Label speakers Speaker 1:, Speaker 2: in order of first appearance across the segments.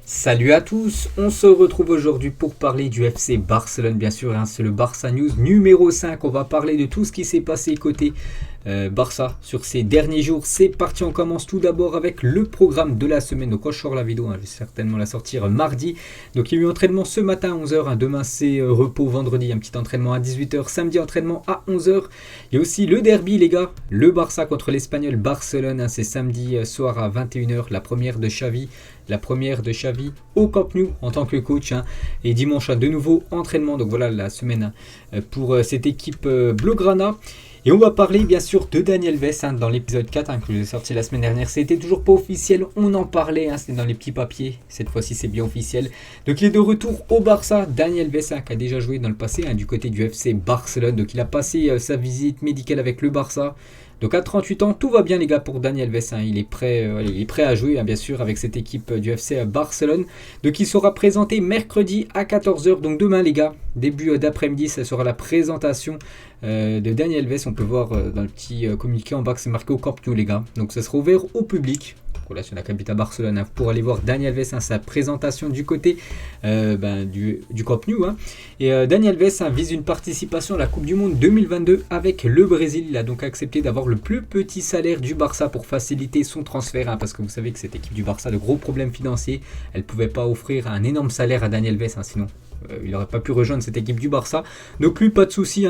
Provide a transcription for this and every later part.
Speaker 1: Salut à tous, on se retrouve aujourd'hui pour parler du FC Barcelone, bien sûr, c'est le Barça News numéro 5. On va parler de tout ce qui s'est passé côté Barça sur ces derniers jours. C'est parti, on commence tout d'abord avec le programme de la semaine. Donc quand je sors la vidéo, je vais certainement la sortir mardi. Donc il y a eu entraînement ce matin à 11h, demain c'est repos, vendredi un petit entraînement à 18h, samedi entraînement à 11h. Il y a aussi le derby les gars, le Barça contre l'Espagnol Barcelone, c'est samedi soir à 21h, la première de Xavi au Camp Nou en tant que coach, et dimanche de nouveau entraînement. Donc voilà la semaine pour cette équipe Blaugrana. Et on va parler bien sûr de Dani Alves dans l'épisode 4 que j'ai sorti la semaine dernière. C'était toujours pas officiel, on en parlait, c'était dans les petits papiers. Cette fois-ci c'est bien officiel. Donc il est de retour au Barça. Dani Alves qui a déjà joué dans le passé du côté du FC Barcelone. Donc il a passé sa visite médicale avec le Barça. Donc à 38 ans, tout va bien les gars pour Dani Alves. Il est prêt à jouer bien sûr avec cette équipe du FC Barcelone. Donc il sera présenté mercredi à 14h. Donc demain les gars, début d'après-midi, ça sera la présentation de Dani Alves. On peut voir dans le petit communiqué en bas que c'est marqué au Camp Nou les gars. Donc ça sera ouvert au public. Voilà, sur la capitale Barcelone, pour aller voir Dani Alves, sa présentation du côté du Camp Nou. Et Dani Alves vise une participation à la Coupe du Monde 2022 avec le Brésil. Il a donc accepté d'avoir le plus petit salaire du Barça pour faciliter son transfert, parce que vous savez que cette équipe du Barça a de gros problèmes financiers. Elle ne pouvait pas offrir un énorme salaire à Dani Alves, sinon il n'aurait pas pu rejoindre cette équipe du Barça. Donc lui, pas de souci.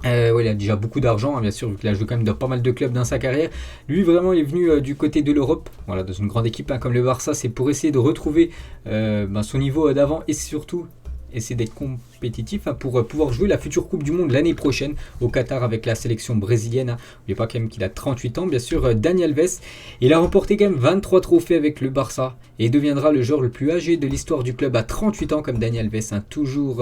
Speaker 1: Il a déjà beaucoup d'argent, bien sûr, vu qu'il a joué quand même dans pas mal de clubs dans sa carrière. Lui, vraiment, il est venu du côté de l'Europe, voilà, dans une grande équipe comme le Barça. C'est pour essayer de retrouver son niveau d'avant et surtout essayer d'être compétitif pour pouvoir jouer la future Coupe du Monde l'année prochaine au Qatar avec la sélection brésilienne. N'oubliez pas quand même qu'il a 38 ans, bien sûr, Dani Alves. Il a remporté quand même 23 trophées avec le Barça et deviendra le joueur le plus âgé de l'histoire du club à 38 ans comme Dani Alves, toujours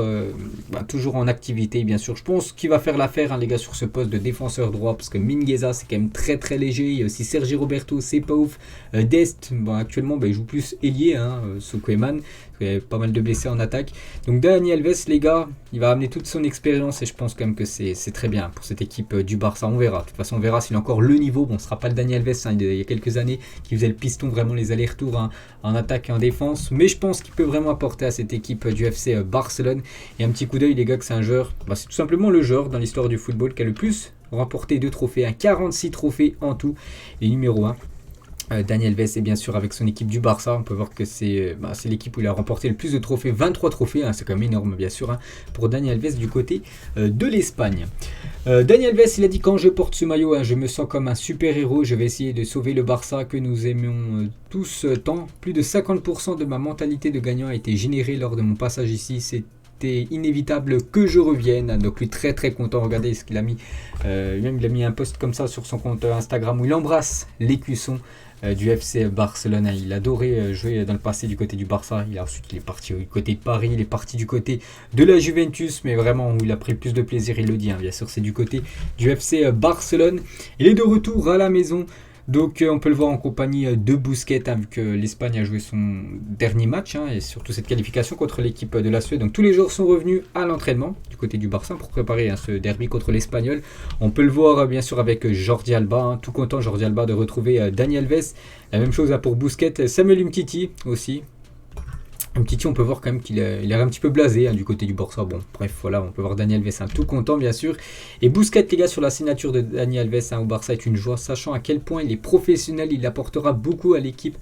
Speaker 1: en activité, bien sûr. Je pense qu'il va faire l'affaire, les gars, sur ce poste de défenseur droit, parce que Mingueza, c'est quand même très très léger. Il y a aussi Sergi Roberto, c'est pas ouf. Dest, actuellement, il joue plus ailier, sous Koeman. Il y a pas mal de blessés en attaque. Donc Dani Alves, les gars, il va amener toute son expérience et je pense quand même que c'est très bien pour cette équipe du Barça. On verra. De toute façon, on verra s'il a encore le niveau. Bon, ce ne sera pas le Dani Alves il y a quelques années qui faisait le piston, vraiment les allers-retours en attaque et en défense. Mais je pense qu'il peut vraiment apporter à cette équipe du FC Barcelone. Et un petit coup d'œil, les gars, que c'est un joueur, c'est tout simplement le joueur dans l'histoire du football qui a le plus remporté de trophées. 46 trophées en tout. Et numéro 1. Dani Alves est bien sûr avec son équipe du Barça. On peut voir que c'est l'équipe où il a remporté le plus de trophées, 23 trophées, c'est quand même énorme bien sûr pour Dani Alves du côté de l'Espagne. Dani Alves, il a dit: quand je porte ce maillot, je me sens comme un super héros, je vais essayer de sauver le Barça que nous aimions tous tant. Plus de 50% de ma mentalité de gagnant a été générée lors de mon passage ici. C'était inévitable que je revienne. Donc lui très très content. Regardez ce qu'il a mis. Même il a mis un post comme ça sur son compte Instagram où il embrasse l'écusson du FC Barcelone. Il adorait jouer dans le passé du côté du Barça. Ensuite il est parti du côté de Paris, il est parti du côté de la Juventus, mais vraiment où il a pris le plus de plaisir, il le dit, bien sûr c'est du côté du FC Barcelone. Il est de retour à la maison. Donc on peut le voir en compagnie de Busquets, vu que l'Espagne a joué son dernier match, et surtout cette qualification contre l'équipe de la Suède. Donc tous les joueurs sont revenus à l'entraînement du côté du Barça pour préparer ce derby contre l'Espagnol. On peut le voir bien sûr avec Jordi Alba, tout content Jordi Alba de retrouver Dani Alves. La même chose pour Busquets, Samuel Umtiti aussi. Umtiti, on peut voir quand même qu'il a l'air un petit peu blasé du côté du Barça. Bon, bref, voilà, on peut voir Dani Alves tout content, bien sûr. Et Busquets, les gars, sur la signature de Dani Alves au Barça est une joie, sachant à quel point il est professionnel, il apportera beaucoup à l'équipe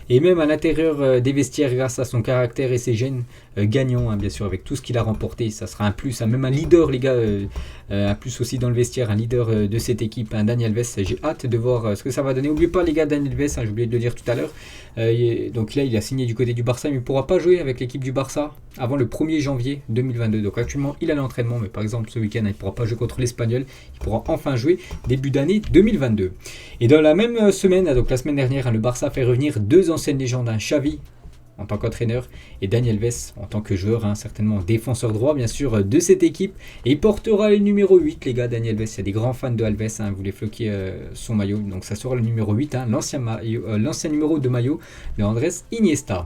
Speaker 1: et même à l'intérieur des vestiaires grâce à son caractère et ses gènes gagnants, bien sûr, avec tout ce qu'il a remporté. Ça sera un plus, même un leader, les gars, un plus aussi dans le vestiaire, un leader de cette équipe, Dani Alves. J'ai hâte de voir ce que ça va donner. N'oubliez pas, les gars, Dani Alves, j'ai oublié de le dire tout à l'heure. Donc là, il a signé du côté du Barça, mais il ne pourra pas jouer avec l'équipe du Barça avant le 1er janvier 2022. Donc actuellement, il a l'entraînement, mais par exemple, ce week-end, il ne pourra pas jouer contre l'Espagnol. Il pourra enfin jouer début d'année 2022. Et dans la même semaine, donc la semaine dernière, le Barça fait revenir deux anciennes légendes, Xavi en tant qu'entraîneur et Dani Alves en tant que joueur, certainement défenseur droit bien sûr de cette équipe, et il portera le numéro 8, les gars. Dani Alves, il y a des grands fans de Alves, vous voulez floquer son maillot, donc ça sera le numéro 8, l'ancien numéro de maillot de Andrés Iniesta.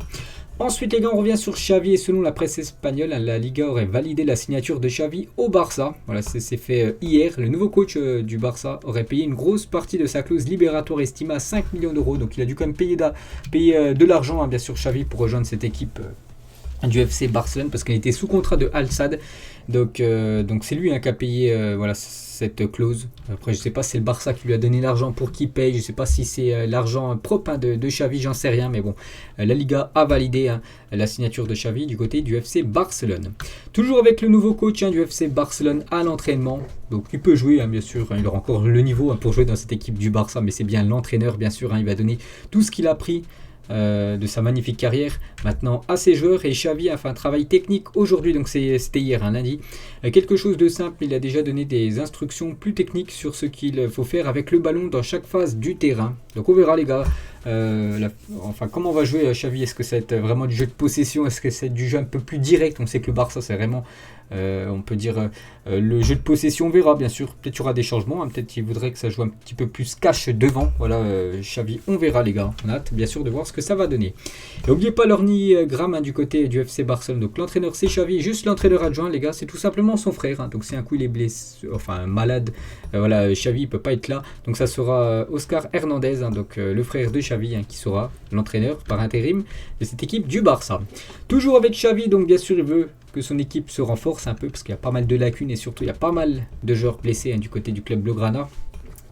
Speaker 1: Ensuite les gars, on revient sur Xavi et selon la presse espagnole, la Liga aurait validé la signature de Xavi au Barça. Voilà, c'est fait hier. Le nouveau coach du Barça aurait payé une grosse partie de sa clause libératoire estimée à 5 millions d'euros. Donc il a dû quand même payer de l'argent, bien sûr, Xavi, pour rejoindre cette équipe du FC Barcelone, parce qu'il était sous contrat de Al Sadd. Donc c'est lui qui a payé voilà, cette clause. Après, je ne sais pas si c'est le Barça qui lui a donné l'argent pour qu'il paye. Je ne sais pas si c'est l'argent propre de Xavi, j'en sais rien. Mais bon, la Liga a validé la signature de Xavi du côté du FC Barcelone. Toujours avec le nouveau coach du FC Barcelone à l'entraînement. Donc il peut jouer, bien sûr. Il aura encore le niveau pour jouer dans cette équipe du Barça. Mais c'est bien l'entraîneur, bien sûr. Il va donner tout ce qu'il a pris de sa magnifique carrière maintenant à ses joueurs. Et Xavi a fait un travail technique aujourd'hui, donc c'était hier, lundi, quelque chose de simple. Il a déjà donné des instructions plus techniques sur ce qu'il faut faire avec le ballon dans chaque phase du terrain. Donc on verra les gars, comment on va jouer Xavi. Est-ce que c'est vraiment du jeu de possession, est-ce que c'est du jeu un peu plus direct? On sait que le Barça c'est vraiment on peut dire le jeu de possession. On verra, bien sûr, peut-être il y aura des changements, peut-être qu'il voudrait que ça joue un petit peu plus cash devant. Voilà, Xavi, on verra les gars, on a hâte bien sûr de voir ce que ça va donner. Et n'oubliez pas l'ornigramme du côté du FC Barcelone. Donc l'entraîneur c'est Xavi, juste l'entraîneur adjoint les gars c'est tout simplement son frère, donc si un coup il est blessé, malade, voilà, Xavi il peut pas être là, donc ça sera Oscar Hernandez, donc le frère de Xavi, qui sera l'entraîneur par intérim de cette équipe du Barça. Toujours avec Xavi, donc bien sûr il veut que son équipe se renforce un peu parce qu'il y a pas mal de lacunes et surtout il y a pas mal de joueurs blessés du côté du club Blaugrana.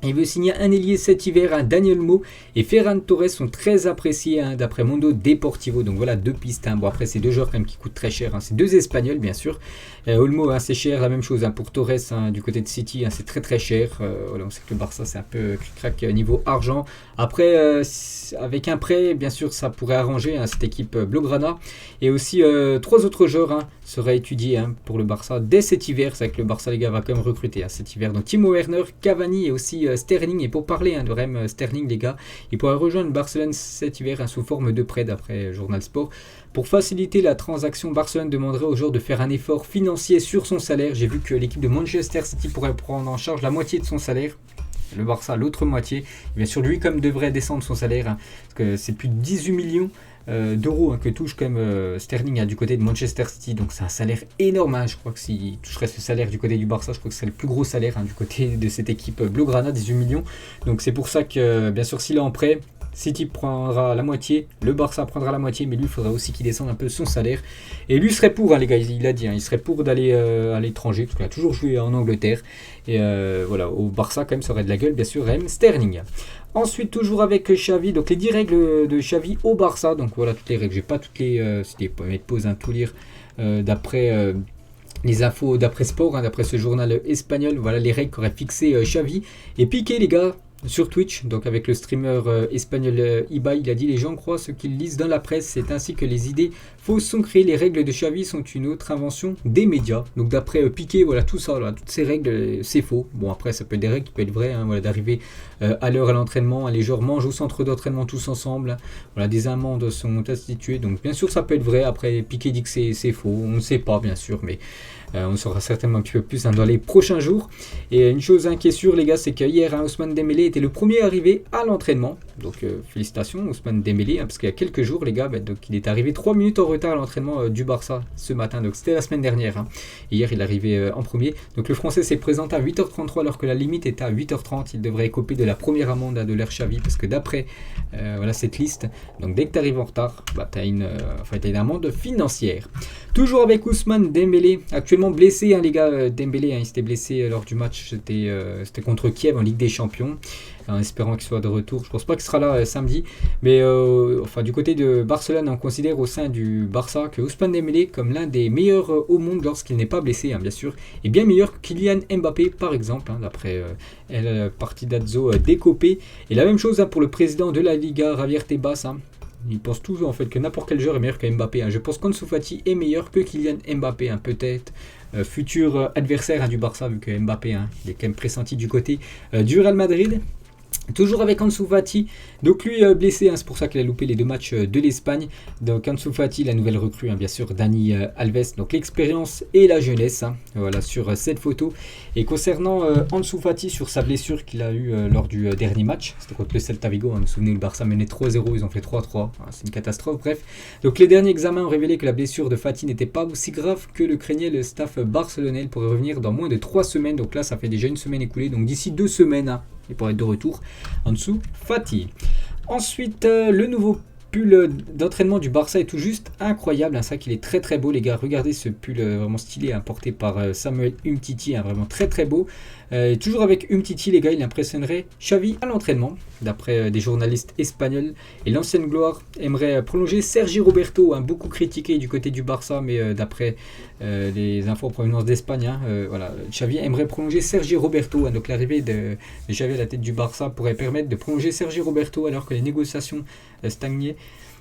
Speaker 1: Il veut signer un ailier cet hiver, Daniel Mo et Ferran Torres sont très appréciés d'après Mundo Deportivo. Donc voilà, deux pistes. Bon, après, c'est deux joueurs quand même qui coûtent très cher. C'est deux Espagnols, bien sûr. Olmo, c'est cher. La même chose pour Torres du côté de City. C'est très très cher. Voilà, on sait que le Barça, c'est un peu cric-crac niveau argent. Après, avec un prêt, bien sûr, ça pourrait arranger cette équipe Blaugrana. Et aussi, trois autres joueurs seraient étudiés pour le Barça dès cet hiver. C'est vrai que le Barça, les gars, va quand même recruter cet hiver. Donc Timo Werner, Cavani et aussi Sterling. Et pour parler de Raheem Sterling, les gars, il pourrait rejoindre Barcelone cet hiver sous forme de prêt d'après Journal Sport. Pour faciliter la transaction, Barcelone demanderait aux joueurs de faire un effort financier sur son salaire. J'ai vu que l'équipe de Manchester City pourrait prendre en charge la moitié de son salaire. Le Barça, l'autre moitié. Et bien sûr, lui, comme devrait descendre son salaire, parce que c'est plus de 18 millions d'euros que touche quand même Sterling du côté de Manchester City. Donc c'est un salaire énorme. Je crois que s'il toucherait ce salaire du côté du Barça, je crois que c'est le plus gros salaire du côté de cette équipe Blaugrana, 18 millions. Donc c'est pour ça que, bien sûr, s'il est en prêt, City prendra la moitié, le Barça prendra la moitié, mais lui il faudra aussi qu'il descende un peu son salaire. Et lui serait pour, les gars, il a dit, il serait pour d'aller à l'étranger, parce qu'il a toujours joué en Angleterre. Et voilà, au Barça quand même ça aurait de la gueule, bien sûr, Raheem Sterling. Ensuite, toujours avec Xavi, donc les 10 règles de Xavi au Barça. Donc voilà, toutes les règles, j'ai pas toutes les... c'était pas mettre pause, tout lire d'après... les infos d'après Sport, d'après ce journal espagnol. Voilà les règles qu'aurait fixé Xavi. Et Piqué, les gars, sur Twitch, donc avec le streamer espagnol Ibai, il a dit: les gens croient ce qu'ils lisent dans la presse, c'est ainsi que les idées fausses sont créées. Les règles de Xavi sont une autre invention des médias. Donc d'après Piqué, voilà tout ça, voilà, toutes ces règles, c'est faux. Bon, après ça peut être des règles qui peuvent être vraies, voilà, d'arriver à l'heure à l'entraînement, les joueurs mangent au centre d'entraînement tous ensemble, voilà, des amendes sont instituées, donc bien sûr ça peut être vrai. Après Piqué dit que c'est faux, on ne sait pas bien sûr, mais on saura certainement un petit peu plus dans les prochains jours. Et une chose qui est sûre, les gars, c'est que hier Ousmane Dembélé était le premier arrivé à l'entraînement. Donc félicitations Ousmane Dembélé, parce qu'il y a quelques jours, les gars, donc il est arrivé 3 minutes en retard à l'entraînement du Barça ce matin. Donc c'était la semaine dernière. Et hier il est arrivé en premier. Donc le Français s'est présenté à 8h33 alors que la limite était à 8h30. Il devrait écoper de la première amende de l'ère Xavi, parce que d'après voilà cette liste, donc dès que tu arrives en retard, tu as une amende financière. Toujours avec Ousmane Dembélé, actuellement blessé, les gars. Dembélé, il s'était blessé lors du match, c'était contre Kiev en Ligue des Champions, en espérant qu'il soit de retour. Je pense pas qu'il sera là samedi, mais du côté de Barcelone, on considère au sein du Barça que Ousmane Dembélé comme l'un des meilleurs au monde lorsqu'il n'est pas blessé, bien sûr, et bien meilleur que Kylian Mbappé par exemple, d'après El Partidazzo Décopé. Et la même chose pour le président de la Liga, Javier Tebas. Il pense toujours en fait que n'importe quel joueur est meilleur que Mbappé. Je pense qu'Ansu Fati est meilleur que Kylian Mbappé, peut-être futur adversaire du Barça, vu que Mbappé il est quand même pressenti du côté du Real Madrid. Toujours avec Ansu Fati, donc lui blessé, c'est pour ça qu'il a loupé les 2 matchs de l'Espagne. Donc Ansu Fati, la nouvelle recrue, bien sûr, Dani Alves, donc l'expérience et la jeunesse, voilà sur cette photo. Et concernant Ansu Fati sur sa blessure qu'il a eue lors du dernier match, c'était contre le Celta Vigo, vous vous souvenez, le Barça menait 3-0, ils ont fait 3-3, c'est une catastrophe, bref. Donc les derniers examens ont révélé que la blessure de Fati n'était pas aussi grave que le craignait le staff barcelonais. Il pourrait revenir dans moins de 3 semaines, donc là ça fait déjà une semaine écoulée, donc d'ici 2 semaines, il pourrait être de retour. Ansu Fati. Ensuite, le nouveau pull d'entraînement du Barça est tout juste incroyable. Ça qu'il est très très beau, les gars. Regardez ce pull vraiment stylé, porté par Samuel Umtiti, vraiment très très beau. Toujours avec Umtiti, les gars, il impressionnerait Xavi à l'entraînement, d'après des journalistes espagnols. Et l'ancienne gloire aimerait prolonger Sergi Roberto, beaucoup critiqué du côté du Barça, mais d'après les infos en provenance d'Espagne, voilà, Xavi aimerait prolonger Sergi Roberto. Donc l'arrivée de Xavi à la tête du Barça pourrait permettre de prolonger Sergi Roberto alors que les négociations stagnaient.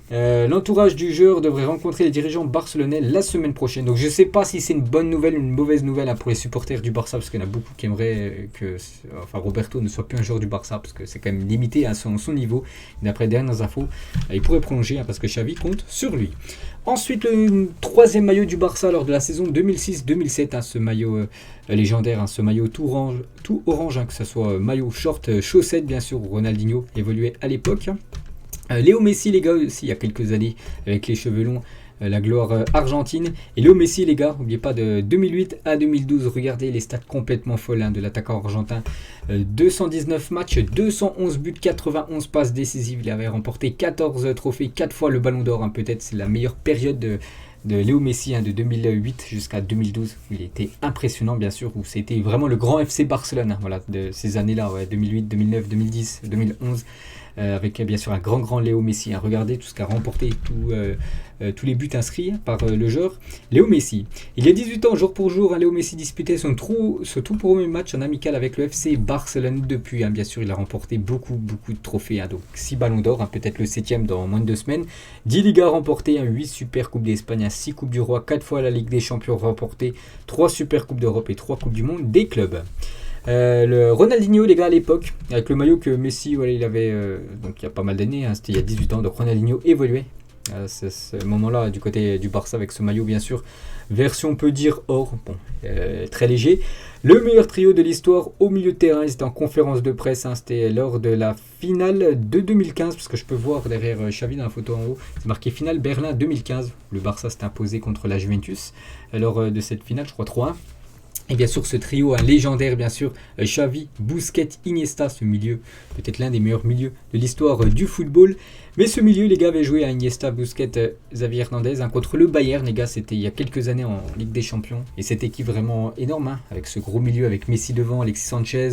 Speaker 1: L'entourage du joueur devrait rencontrer les dirigeants barcelonais la semaine prochaine. Donc je ne sais pas si c'est une bonne nouvelle ou une mauvaise nouvelle pour les supporters du Barça, parce qu'il y en a beaucoup qui aimeraient que Roberto ne soit plus un joueur du Barça, parce que c'est quand même limité à son niveau. D'après dernières infos, il pourrait prolonger parce que Xavi compte sur lui. Ensuite, le 3e maillot du Barça lors de la saison 2006-2007, ce maillot légendaire, ce maillot tout orange, que ce soit maillot, short, chaussettes bien sûr, où Ronaldinho évoluait à l'époque. Léo Messi, les gars, aussi, il y a quelques années, avec les cheveux longs, la gloire argentine. Et Léo Messi, les gars, n'oubliez pas, de 2008 à 2012, regardez les stats complètement folles de l'attaquant argentin. 219 matchs, 211 buts, 91 passes décisives. Il avait remporté 14 trophées, 4 fois le Ballon d'Or. Peut-être c'est la meilleure période de Léo Messi, de 2008 jusqu'à 2012. Il était impressionnant, bien sûr, où c'était vraiment le grand FC Barcelone, voilà, de ces années-là, 2008, 2009, 2010, 2011. Avec bien sûr un grand Léo Messi. Regardez tout ce qu'a remporté, tous les buts inscrits par le joueur Léo Messi. Il y a 18 ans, jour pour jour, Léo Messi disputait ce tout premier match en amical avec le FC Barcelone. Depuis, bien sûr, il a remporté beaucoup de trophées. Donc 6 ballons d'or, peut-être le 7e dans moins de 2 semaines. 10 Ligas remportées, 8 Super Coupes d'Espagne, 6 Coupes du Roi, 4 fois la Ligue des Champions remportée, 3 Super Coupes d'Europe et 3 Coupes du Monde des clubs. Le Ronaldinho, les gars, à l'époque, avec le maillot que Messi, il avait, donc il y a pas mal d'années, c'était il y a 18 ans, donc Ronaldinho évoluait à ce moment-là du côté du Barça avec ce maillot, bien sûr, version on peut dire or, très léger. Le meilleur trio de l'histoire au milieu de terrain, c'était en conférence de presse, c'était lors de la finale de 2015, parce que je peux voir derrière Xavi dans la photo en haut, c'est marqué finale Berlin 2015. Le Barça s'est imposé contre la Juventus lors de cette finale, je crois 3-1. Et bien sûr ce trio légendaire, bien sûr, Xavi, Busquets, Iniesta, ce milieu, peut-être l'un des meilleurs milieux de l'histoire du football. Mais ce milieu, les gars, avait joué à Iniesta, Busquets, Xavi Hernandez contre le Bayern, les gars, c'était il y a quelques années en Ligue des Champions. Et cette équipe vraiment énorme, avec ce gros milieu, avec Messi devant, Alexis Sanchez,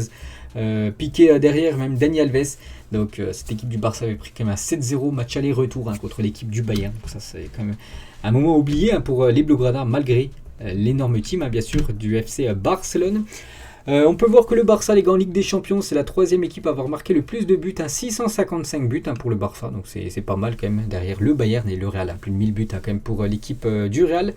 Speaker 1: Piqué derrière, même Dani Alves. Donc cette équipe du Barça avait pris quand même un 7-0 match aller-retour contre l'équipe du Bayern. Donc ça c'est quand même un moment oublié pour les Blaugrana, malgré l'énorme team, bien sûr, du FC Barcelone. On peut voir que le Barça, les gars, en Ligue des Champions, c'est la 3e équipe à avoir marqué le plus de buts, 655 buts pour le Barça, donc c'est pas mal quand même, derrière le Bayern et le Real, plus de 1000 buts quand même pour l'équipe du Real.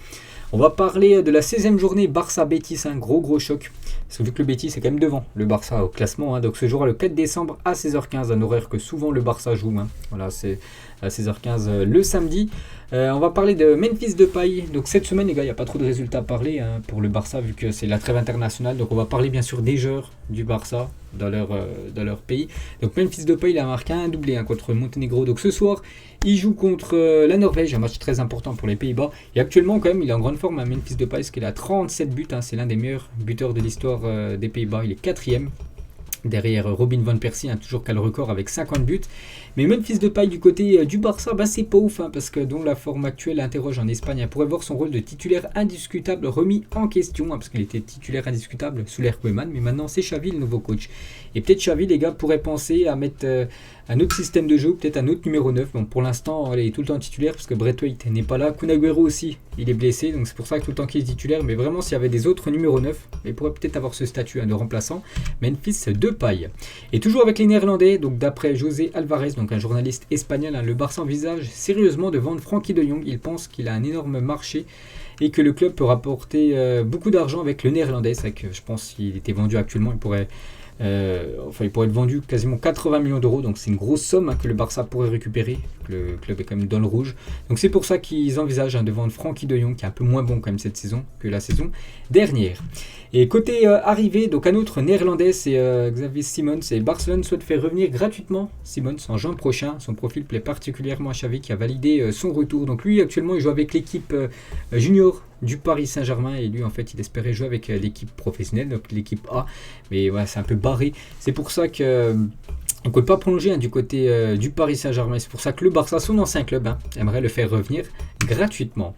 Speaker 1: On va parler de la 16e journée Barça-Betis, un gros choc, parce que vu que le Betis est quand même devant le Barça au classement, donc ce jour le 4 décembre à 16h15, un horaire que souvent le Barça joue, voilà, c'est à 16h15 le samedi. On va parler de Memphis Depay. Donc cette semaine, les gars, il n'y a pas trop de résultats à parler pour le Barça, vu que c'est la trêve internationale. Donc on va parler bien sûr des joueurs du Barça dans leur pays. Donc Memphis Depay, il a marqué un doublé contre Monténégro. Donc ce soir, il joue contre la Norvège, un match très important pour les Pays-Bas. Et actuellement, quand même, il est en grande forme, Memphis Depay, parce qu'il a 37 buts. C'est l'un des meilleurs buteurs de l'histoire des Pays-Bas. Il est 4e. Derrière Robin van Persie, toujours qu'à le record avec 50 buts. Mais Memphis Depay du côté du Barça, c'est pas ouf, parce que dont la forme actuelle interroge en Espagne. Elle pourrait voir son rôle de titulaire indiscutable remis en question, parce qu'il était titulaire indiscutable sous l'ère Koeman, mais maintenant c'est Xavi le nouveau coach. Et peut-être Xavi, les gars, pourrait penser à mettre un autre système de jeu, peut-être un autre numéro 9. Bon, pour l'instant, il est tout le temps titulaire, parce que Braithwaite n'est pas là. Kun Agüero aussi, il est blessé, donc c'est pour ça que tout le temps qu'il est titulaire. Mais vraiment, s'il y avait des autres numéros 9, il pourrait peut-être avoir ce statut de remplaçant. Memphis Depay. Et toujours avec les Néerlandais, donc d'après José Alvarez, donc un journaliste espagnol, le Barça envisage sérieusement de vendre Frenkie de Jong. Il pense qu'il a un énorme marché et que le club peut rapporter beaucoup d'argent avec le Néerlandais. C'est vrai que je pense qu'il était vendu actuellement, il pourrait Enfin, il pourrait être vendu quasiment 80 millions d'euros, donc c'est une grosse somme que le Barça pourrait récupérer. Le club est quand même dans le rouge. Donc c'est pour ça qu'ils envisagent de vendre Frenkie de Jong, qui est un peu moins bon quand même cette saison que la saison dernière. Et côté arrivée, donc un autre néerlandais, c'est Xavi Simons. Et Barcelone souhaite faire revenir gratuitement Simons en juin prochain. Son profil plaît particulièrement à Xavi, qui a validé son retour. Donc lui, actuellement, il joue avec l'équipe junior du Paris Saint-Germain, et lui en fait il espérait jouer avec l'équipe professionnelle, donc l'équipe A, mais voilà, c'est un peu barré. C'est pour ça que on ne peut pas prolonger du côté du Paris Saint-Germain. C'est pour ça que le Barça, son ancien club, aimerait le faire revenir gratuitement.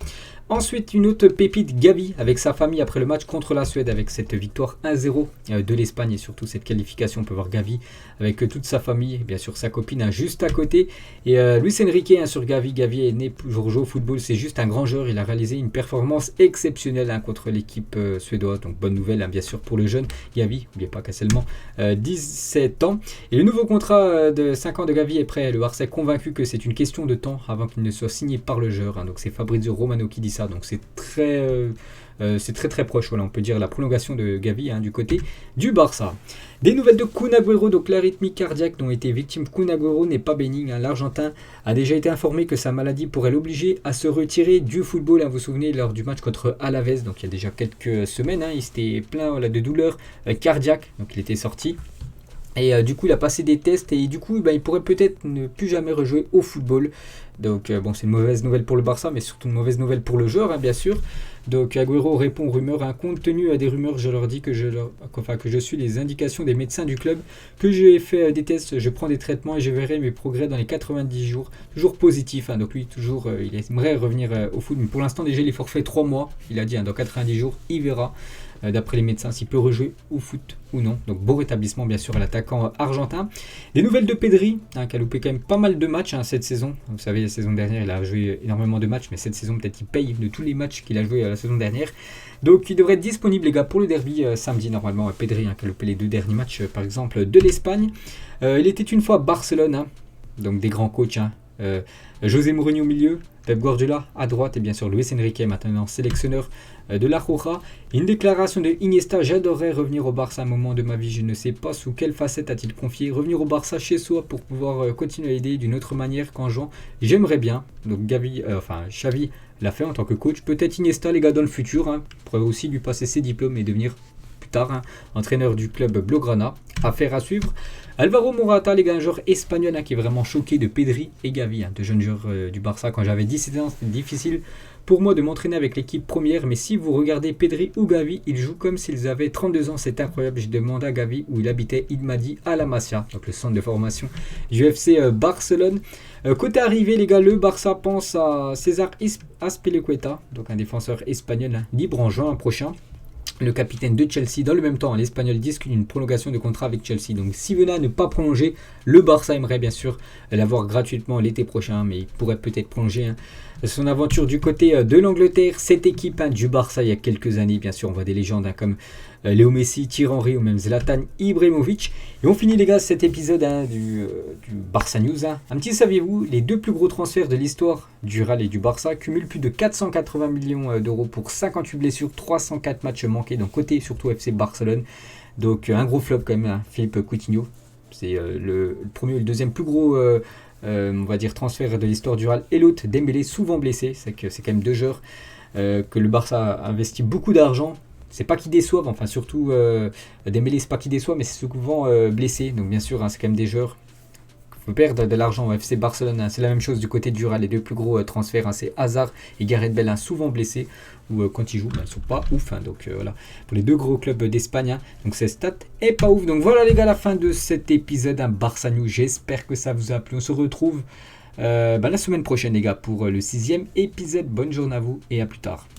Speaker 1: Ensuite, une autre pépite, Gavi, avec sa famille après le match contre la Suède, avec cette victoire 1-0 de l'Espagne et surtout cette qualification. On peut voir Gavi avec toute sa famille, et bien sûr sa copine juste à côté. Et Luis Enrique sur Gavi. Gavi est né pour jouer au football, c'est juste un grand joueur. Il a réalisé une performance exceptionnelle contre l'équipe suédoise. Donc bonne nouvelle bien sûr pour le jeune Gavi. N'oubliez pas qu'à seulement 17 ans. Et le nouveau contrat de 5 ans de Gavi est prêt. Le Barça est convaincu que c'est une question de temps avant qu'il ne soit signé par le joueur. Donc c'est Fabrizio Romano qui dit ça. Donc c'est très proche, voilà, on peut dire la prolongation de Gavi du côté du Barça. Des nouvelles de Kun Agüero, donc l'arythmie cardiaque dont était victime Kun Agüero n'est pas bénigne. L'Argentin a déjà été informé que sa maladie pourrait l'obliger à se retirer du football. Vous vous souvenez, lors du match contre Alaves, donc il y a déjà quelques semaines, il s'était plaint de douleurs cardiaques, donc il était sorti. Et du coup, il a passé des tests et du coup, il pourrait peut-être ne plus jamais rejouer au football. Donc, bon, c'est une mauvaise nouvelle pour le Barça, mais surtout une mauvaise nouvelle pour le joueur, bien sûr. Donc, Agüero répond aux rumeurs. Compte tenu des rumeurs, je leur dis que je suis les indications des médecins du club, que j'ai fait des tests, je prends des traitements et je verrai mes progrès dans les 90 jours. Toujours positif, donc lui, toujours, il aimerait revenir au foot. Mais pour l'instant, déjà, il est forfait 3 mois. Il a dit, dans 90 jours, il verra. D'après les médecins, s'il peut rejouer au foot ou non. Donc beau rétablissement bien sûr à l'attaquant argentin. Des nouvelles de Pedri, qui a loupé quand même pas mal de matchs cette saison. Vous savez, la saison dernière, il a joué énormément de matchs, mais cette saison, peut-être il paye de tous les matchs qu'il a joué la saison dernière. Donc il devrait être disponible, les gars, pour le derby samedi, normalement. Pedri, qui a loupé les 2 derniers matchs, par exemple, de l'Espagne. Il était une fois Barcelone, donc des grands coachs. José Mourinho au milieu, Pep Guardiola à droite et bien sûr Luis Enrique maintenant sélectionneur de la Roja. Une déclaration de Iniesta: j'adorerais revenir au Barça à un moment de ma vie, je ne sais pas sous quelle facette a-t-il confié. Revenir au Barça chez soi pour pouvoir continuer à aider d'une autre manière qu'en jouant, j'aimerais bien. Donc Xavi l'a fait en tant que coach. Peut-être Iniesta, les gars, dans le futur, pourrait aussi lui passer ses diplômes et devenir plus tard entraîneur du club Blaugrana. Affaire à suivre. Alvaro Morata, les gars, un joueur espagnol qui est vraiment choqué de Pedri et Gavi, de jeunes joueurs du Barça. Quand j'avais 17 ans, c'était difficile pour moi de m'entraîner avec l'équipe première, mais si vous regardez Pedri ou Gavi, ils jouent comme s'ils avaient 32 ans, c'est incroyable. J'ai demandé à Gavi où il habitait, il m'a dit à la Masia, donc le centre de formation du FC Barcelone. Côté arrivée, les gars, le Barça pense à César Azpilicueta, donc un défenseur espagnol libre en juin prochain. Le capitaine de Chelsea. Dans le même temps, l'Espagnol discute une prolongation de contrat avec Chelsea. Donc s'il venait à ne pas prolonger, le Barça aimerait bien sûr l'avoir gratuitement l'été prochain, mais il pourrait peut-être prolonger son aventure du côté de l'Angleterre. Cette équipe du Barça, il y a quelques années, bien sûr, on voit des légendes comme Léo Messi, Thierry Henry ou même Zlatan Ibrahimovic. Et on finit, les gars, cet épisode du Barça News. Un petit saviez-vous, les 2 plus gros transferts de l'histoire du Real et du Barça cumulent plus de 480 millions d'euros pour 58 blessures, 304 matchs manqués. Donc côté surtout FC Barcelone. Donc un gros flop quand même, Philippe Coutinho. C'est le premier et le deuxième plus gros on va dire transfert de l'histoire du Real. Et l'autre, Dembélé, souvent blessé. C'est quand même 2 joueurs que le Barça a investi beaucoup d'argent. C'est pas qu'ils déçoivent, surtout Dembélé, c'est pas qu'ils déçoivent, mais c'est souvent blessé. Donc bien sûr, c'est quand même des joueurs qu'il faut perdre de l'argent au FC Barcelone. C'est la même chose du côté du Real. Les 2 plus gros transferts, c'est Hazard et Gareth Bale, souvent blessés. Ou quand ils jouent, ils sont pas ouf. Donc voilà, pour les 2 gros clubs d'Espagne. Donc cette stat est pas ouf. Donc voilà, les gars, la fin de cet épisode, Barça News. J'espère que ça vous a plu. On se retrouve la semaine prochaine, les gars, pour le 6e épisode. Bonne journée à vous et à plus tard.